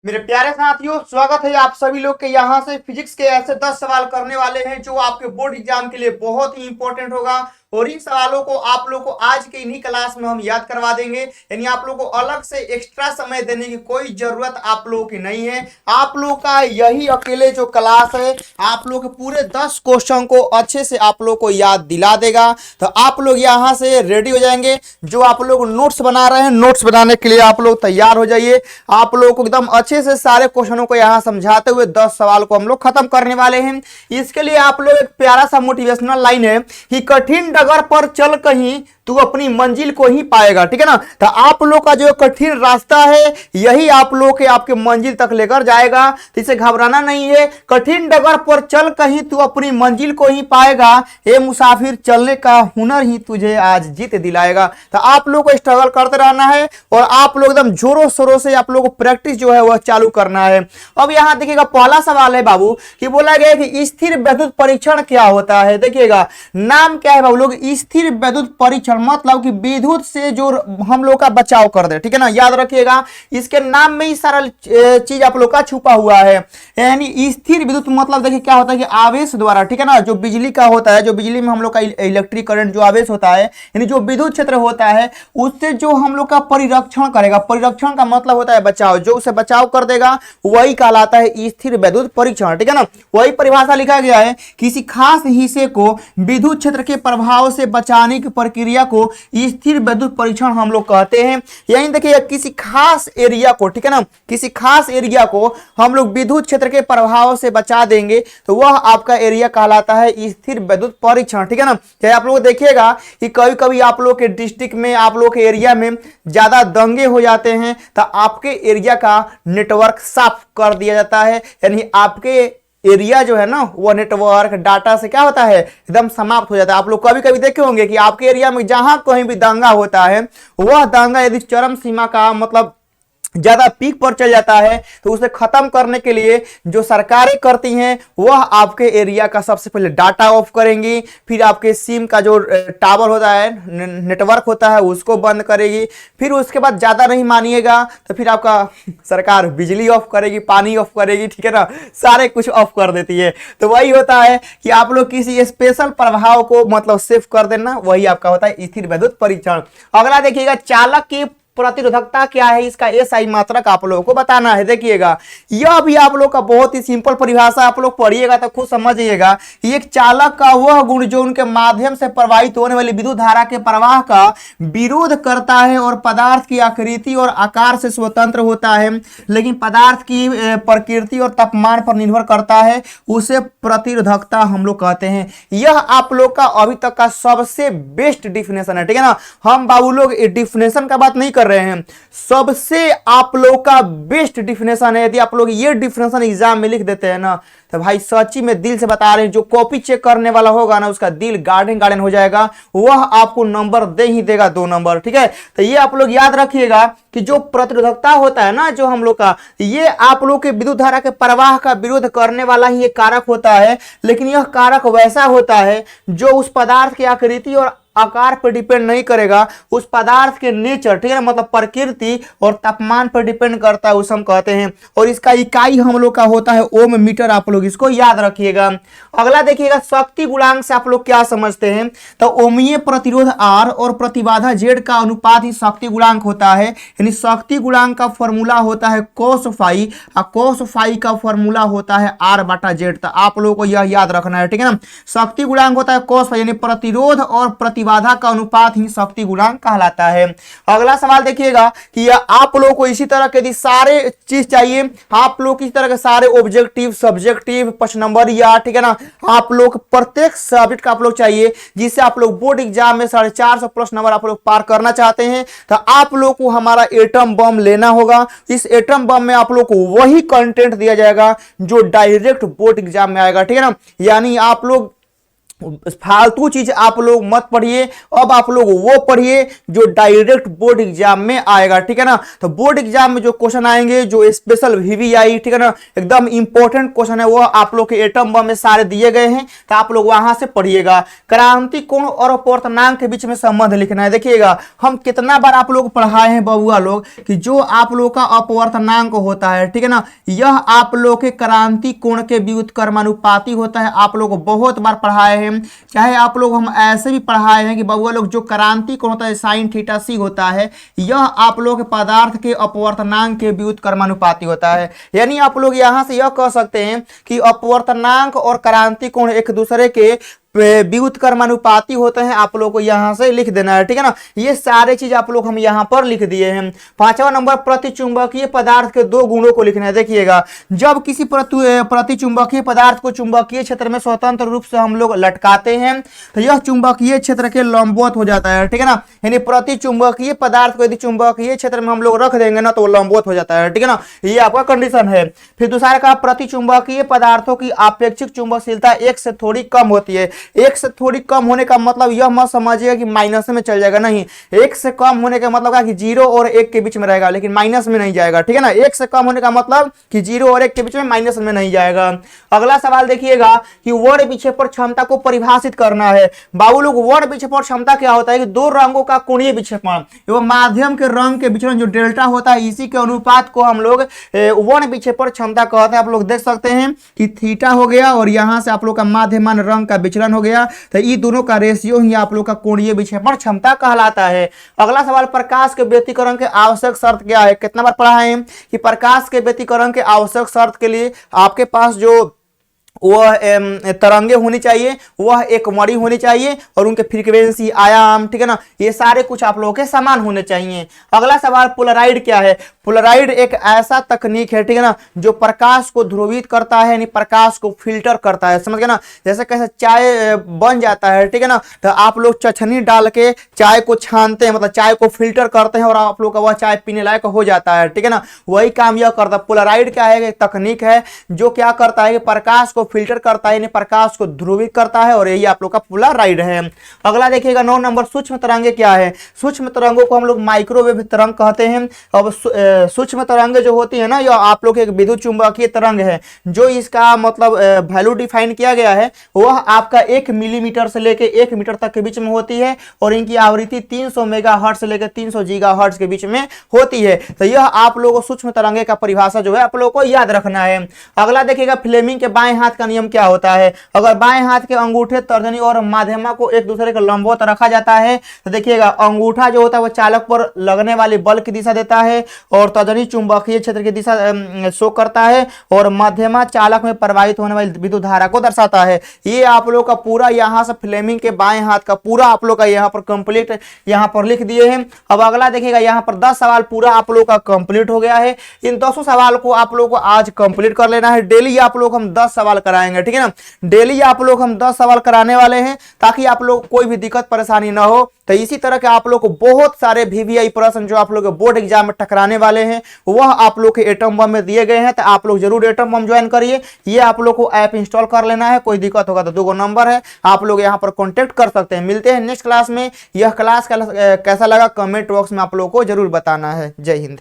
मेरे प्यारे साथियों, स्वागत है आप सभी लोग के यहाँ से। फिजिक्स के ऐसे 10 सवाल करने वाले हैं जो आपके बोर्ड एग्जाम के लिए बहुत ही इंपॉर्टेंट होगा और इन सवालों को आप लोग को आज के इन्हीं क्लास में हम याद करवा देंगे। यानी आप लोग को अलग से एक्स्ट्रा समय देने की कोई जरूरत आप लोगों की नहीं है। आप लोग का यही अकेले जो क्लास है आप लोग के पूरे 10 क्वेश्चन को अच्छे से आप लोग को याद दिला देगा। तो आप लोग यहाँ से रेडी हो जाएंगे। जो आप लोग नोट्स बना रहे हैं, नोट्स बनाने के लिए आप लोग तैयार हो जाइए। आप लोगों को एकदम अच्छे से सारे क्वेश्चनों को यहाँ समझाते हुए 10 सवाल को हम लोग खत्म करने वाले हैं। इसके लिए आप लोग एक प्यारा सा मोटिवेशनल लाइन है कि कठिन डगर पर चल कहीं तू अपनी मंजिल को ही पाएगा। ठीक है ना। तो आप लोग का जो कठिन रास्ता है यही आप लोग के आपके मंजिल तक लेकर जाएगा, तो इसे घबराना नहीं है। कठिन डगर पर चल कहीं तू अपनी मंजिल को ही पाएगा, ए मुसाफिर चलने का हुनर ही तुझे आज जीत दिलाएगा। तो आप लोग को स्ट्रगल करते रहना है और आप लोग एकदम जोरों शोरों से आप लोग को प्रैक्टिस जो है वह चालू करना है। अब यहां देखिएगा पहला सवाल है बाबू कि बोला गया कि स्थिर वैद्युत परीक्षण क्या होता है। देखिएगा नाम क्या है बाबू लोग, स्थिर वैद्युत परीक्षण मतलब कि विद्युत से जो हम लोग का बचाव कर दे। ठीक है ना, याद रखिएगा इसके नाम में ही सारा चीज आप लोग का छुपा हुआ है। यानी स्थिर विद्युत मतलब देखिए क्या होता है कि आवेश द्वारा, ठीक है ना, जो बिजली का होता है, जो बिजली में हम लोग का इलेक्ट्रिक करंट जो आवेश होता है, यानी जो विद्युत क्षेत्र होता है उससे जो हम लोग का परिरक्षण करेगा। परिरक्षण का मतलब होता है बचाव, जो उसे बचाव कर देगा वही कहलाता है स्थिर वैद्युत परीक्षण। ठीक है ना, वही परिभाषा लिखा गया है, किसी खास हिस्से को विद्युत क्षेत्र के प्रभाव से बचाने की प्रक्रिया को स्थिर वैद्युत परीक्षण हम लोग कहते हैं। यही देखिए किसी खास एरिया को, ठीक है ना, किसी खास एरिया को हम लोग विद्युत क्षेत्र के प्रभाव से बचा देंगे तो वह आपका एरिया कहलाता है स्थिर वैद्युत परीक्षण। ठीक है ना। चाहे आप लोग देखिएगा कि कभी कभी आप लोग के डिस्ट्रिक्ट में, आप लोग के एरिया में ज्यादा दंगे हो जाते हैं तो आपके एरिया का नेटवर्क साफ कर दिया जाता है। यानी आपके एरिया जो है ना वो नेटवर्क डाटा से क्या होता है, एकदम समाप्त हो जाता है। आप लोग कभी कभी देखे होंगे कि आपके एरिया में जहां कहीं भी दंगा होता है वह दंगा यदि चरम सीमा का मतलब ज्यादा पीक पर चल जाता है तो उसे खत्म करने के लिए जो सरकारें करती हैं वह आपके एरिया का सबसे पहले डाटा ऑफ करेंगी, फिर आपके सिम का जो टावर होता है, नेटवर्क होता है, उसको बंद करेगी, फिर उसके बाद ज्यादा नहीं मानिएगा तो फिर आपका सरकार बिजली ऑफ करेगी, पानी ऑफ करेगी। ठीक है ना, सारे कुछ ऑफ कर देती है। तो वही होता है कि आप लोग किसी स्पेशल प्रभाव को मतलब सेव कर देना, वही आपका होता है स्थिर वैद्युत परीक्षण। अगला देखिएगा चालक की प्रतिरोधकता क्या है, इसका एसआई मात्रक आप लोगों को बताना है। देखिएगा यह भी आप लोग का बहुत ही सिंपल परिभाषा, आप लोग पढ़िएगा तो खुद समझिएगा कि एक चालक का वह गुण जो उनके माध्यम से प्रवाहित होने वाली विद्युत धारा के प्रवाह का विरोध करता है और पदार्थ की आकृति और आकार से स्वतंत्र होता है, लेकिन पदार्थ की प्रकृति और तापमान पर निर्भर करता है, उसे प्रतिरोधकता हम लोग कहते हैं। यह आप लोग का अभी तक का सबसे बेस्ट डिफिनेशन है। ठीक है ना, हम बाबू लोग डिफिनेशन का बात नहीं कर रहे हैं, सबसे आप लोग का बेस्ट डिफिनेशन है। यदि आप लोग ये डिफिनेशन एग्जाम में लिख देते हैं ना तो भाई सच्ची में दिल से बता रहे हैं, जो कॉपी चेक करने वाला होगा ना उसका दिल गार्डन गार्डन हो जाएगा, वह आपको नंबर दे ही देगा 2 नंबर। ठीक है, तो ये आप लोग याद रखिएगा कि जो प्रतिरोधकता होता है ना जो हम लोग का, ये आप लोग के विद्युत धारा के प्रवाह का विरोध करने वाला ही एक कारक होता है, लेकिन यह कारक वैसा होता है जो उस पदार्थ की आकृति और आकार पर डिपेंड नहीं करेगा, उस पदार्थ के नेचर, ठीक है ना, मतलब प्रकृति और तापमान पर डिपेंड करता है, उसे हम कहते हैं। और इसका इकाई हम लोग का होता है ओम मीटर, आप लोग इसको याद रखिएगा। अगला देखिएगा शक्ति गुणांक से आप लोग क्या समझते हैं, तो ओमीय प्रतिरोध R और प्रतिबाधा Z का अनुपात ही शक्ति गुणांक होता है। यानी शक्ति गुणांक का फॉर्मूला होता है cos फाई और cos फाई का फॉर्मूला होता है R/Z। तो आप लोगों को यह याद रखना है। ठीक है ना, शक्ति गुणांक होता है cos फाई, यानी प्रतिरोध और प्रतिबाधा का अनुपात ही शक्ति गुणांक कहलाता है। अगला सवाल देखिएगा कि आप लोगों को इसी तरह के यदि सारे चीज चाहिए, आप लोग इस तरह के सारे ऑब्जेक्टिव, सब्जेक्टिव, 5 नंबर या, ठीक है ना, आप लोग प्रत्येक सब्जेक्ट का आप लोग चाहिए जिससे आप लोग बोर्ड एग्जाम में 450 प्लस नंबर आप लोग पार करना चाहते हैं, तो आप लोग को हमारा एटम बम लेना होगा। इस एटम बम में आप लोग को वही कंटेंट दिया जाएगा जो डायरेक्ट बोर्ड एग्जाम में आएगा। ठीक है ना, यानी आप लोग फालतू चीज आप लोग मत पढ़िए। अब आप लोग वो पढ़िए जो डायरेक्ट बोर्ड एग्जाम में आएगा, ठीक है ना। तो बोर्ड एग्जाम में जो क्वेश्चन आएंगे, जो स्पेशल वीवीआई, ठीक है ना, एकदम इंपॉर्टेंट क्वेश्चन है, वो आप लोग के एटम बम में सारे दिए गए हैं, तो आप लोग वहां से पढ़िएगा। क्रांति कोण और अपवर्तनांक के बीच में संबंध लिखना है। देखिएगा हम कितना बार आप लोग पढ़ाए हैं बबुआ लोग कि जो आप लोग का अपवर्तनांक होता है, ठीक है ना, यह आप लोग के क्रांति कोण के व्युत्क्रमानुपाती होता है। आप लोग बहुत बार पढ़ाए हैं, चाहे आप लोग हम ऐसे भी पढ़ाए हैं कि बबुआ लोग जो क्रांति कोण होता है साइन थीटा सी होता है, यह आप लोग पदार्थ के अपवर्तनांक के व्युत्क्रमानुपाती होता है। यानी आप लोग यहां से यह कह सकते हैं कि अपवर्तनांक और क्रांति कोण एक दूसरे के व्युत्क्रमानुपाती होते हैं। आप लोग को यहां से लिख देना है, ठीक है ना। ये सारे चीज आप लोग हम यहां पर लिख दिए हैं। 5वां नंबर, प्रतिचुंबकीय पदार्थ के दो गुणों को लिखना है। देखिएगा जब किसी प्रतिचुंबकीय पदार्थ को चुंबकीय क्षेत्र में स्वतंत्र रूप से हम लोग लटकाते हैं तो यह चुंबकीय क्षेत्र के लंबवत हो जाता है, ठीक है ना। यानी प्रतिचुंबकीय पदार्थ को यदि चुंबकीय क्षेत्र में हम लोग रख देंगे ना तो वो लंबवत हो जाता है, ठीक है ना। ये आपका कंडीशन है। फिर दूसरा का, प्रतिचुंबकीय पदार्थों की आपेक्षिक चुंबकशीलता एक से थोड़ी कम होती है। एक से थोड़ी कम होने का मतलब यह मत समझिएगा कि माइनस में चल जाएगा, नहीं। एक से कम होने का मतलब कि 0 और 1 के बीच में रहेगा, लेकिन माइनस में नहीं जाएगा, ठीक है ना। एक से कम होने का मतलब कि 0 और 1 के बीच में, माइनस में नहीं जाएगा। अगला सवाल देखिएगा कि वर्ण विक्षेपण क्षमता को परिभाषित करना है। बाबू लोग वर्ण विक्षेपण क्षमता क्या होता है कि दो रंगों का कोणीय विक्षेपण एवं माध्यम के रंग के विचलन जो डेल्टा होता है, इसी के अनुपात को हम लोग वर्ण विक्षेपण क्षमता कहते हैं। आप लोग देख सकते हैं कि थीटा हो गया और यहां से आप लोग का माध्यमान रंग का विचलन हो गया, तो ये दोनों का रेशियो ही आप लोग का कोणीय विक्षेपण क्षमता कहलाता है। अगला सवाल, प्रकाश के व्यतिकरण के आवश्यक शर्त क्या है। कितना बार पढ़ा है कि प्रकाश के व्यतिकरण के आवश्यक शर्त के लिए आपके पास जो वह तरंगे होनी चाहिए, वह एक मणि होनी चाहिए और उनके फ्रीक्वेंसी, आयाम, ठीक है ना, ये सारे कुछ आप लोगों के समान होने चाहिए। अगला सवाल, पोलराइड क्या है। पोलराइड एक ऐसा तकनीक है, ठीक है ना, जो प्रकाश को ध्रुवित करता है, यानी प्रकाश को फिल्टर करता है। समझ गए ना। जैसे कैसे चाय बन जाता है, ठीक है ना, तो आप लोग चछनी डाल के चाय को छानते हैं, मतलब चाय को फिल्टर करते हैं और आप लोग का वह चाय पीने लायक हो जाता है, ठीक है ना। वही काम यह करता है। पोलराइड क्या है, एक तकनीक है जो क्या करता है कि प्रकाश को फिल्टर करता है, यानी प्रकाश को ध्रुवित करता है, और यही आप लोग का पोलराइड है। अगला देखिएगा 9 नंबर, सूक्ष्म तरंगे क्या है। सूक्ष्म तरंगों को हम लोग माइक्रोवेव तरंग कहते हैं। अब सूक्ष्म तरंगे जो होती है ना, यह आप लोग एक विद्युत चुंबकीय तरंग है। जो इसका मतलब वैल्यू डिफाइन किया गया है वह आपका 1 मिलीमीटर से लेकर 1 मीटर तक के बीच में होती है, और इनकी आवृत्ति 300 मेगाहर्ट्ज से लेकर 300 गीगाहर्ट्ज के बीच में होती है। तो यह आप लोगों को सूक्ष्म तरंगे का परिभाषा जो है आप लोगों को याद रखना है। अगला देखिएगा, फ्लेमिंग के बाएं हाथ का नियम क्या होता है। अगर बाएं हाथ के अंगूठे, तर्जनी और माध्यमा को एक दूसरे के लंबवत रखा जाता है तो देखिएगा अंगूठा जो होता है वह चालक पर लगने वाले बल की दिशा देता है, और तर्जनी चुंबकीय क्षेत्र की दिशा शो करता है, और माध्यमा चालक में प्रवाहित होने वाली विद्युत धारा को दर्शाता है। ये आप लोग का पूरा यहां से फ्लेमिंग के बाएं हाथ का पूरा आप लोग का यहाँ पर कंप्लीट यहाँ पर लिख दिए हैं। अब अगला देखिएगा, यहाँ पर 10 सवाल पूरा आप लोग का कंप्लीट हो गया है। इन 10 सवाल को आप लोग को आज कंप्लीट कर लेना है। डेली आप लोग हम 10 सवाल कराएंगे, ठीक है ना। डेली आप लोग हम 10 सवाल कराने वाले हैं ताकि आप लोग कोई भी दिक्कत परेशानी ना हो। तो इसी तरह के आप लोग को बहुत सारे वीवीआई प्रश्न जो आप लोग बोर्ड एग्जाम में टकराने वाले हैं वह आप लोग के एटम बम में दिए गए हैं। तो आप लोग जरूर एटम बम ज्वाइन करिए। ये आप लोग को ऐप इंस्टॉल कर लेना है। कोई दिक्कत होगा तो 2 नंबर है, आप लोग यहाँ पर कॉन्टेक्ट कर सकते हैं। मिलते हैं नेक्स्ट क्लास में। यह क्लास कैसा लगा कमेंट बॉक्स में आप लोग को जरूर बताना है। जय हिंद।